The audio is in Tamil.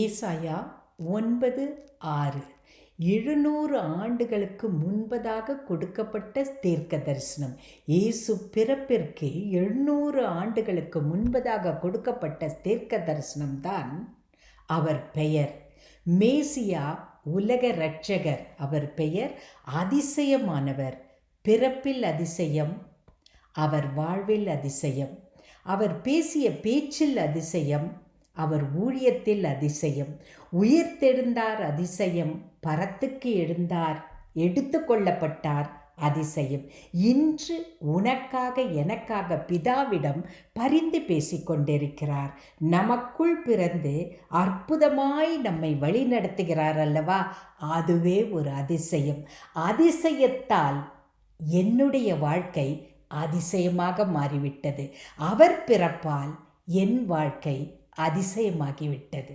ஏசாயா 9:6. 700 ஆண்டுகளுக்கு முன்பதாக கொடுக்கப்பட்ட தீர்க்க தரிசனம். இயேசு பிறப்பிற்கு 700 ஆண்டுகளுக்கு முன்பதாக கொடுக்கப்பட்ட தீர்க்க தரிசனம்தான் அவர் பெயர். மேசியா, உலக இரட்சகர். அவர் பெயர் அதிசயமானவர். பிறப்பில் அதிசயம், அவர் வாழ்வில் அதிசயம், அவர் பேசிய பேச்சில் அதிசயம், அவர் ஊழியத்தில் அதிசயம். உயிர்த்தெழுந்தார் அதிசயம், பரத்துக்கு எழுந்தார், எடுத்து கொள்ளப்பட்டார் அதிசயம். இன்று உனக்காக எனக்காக பிதாவிடம் பரிந்து பேசிக்கொண்டிருக்கிறார். நமக்குள் பிறந்து அற்புதமாய் நம்மை வழி நடத்துகிறார் அல்லவா? அதுவே ஒரு அதிசயம். அதிசயத்தால் என்னுடைய வாழ்க்கை அதிசயமாக மாறிவிட்டது. அவர் பிறப்பால் என் வாழ்க்கை அதிசயமாகிவிட்டது.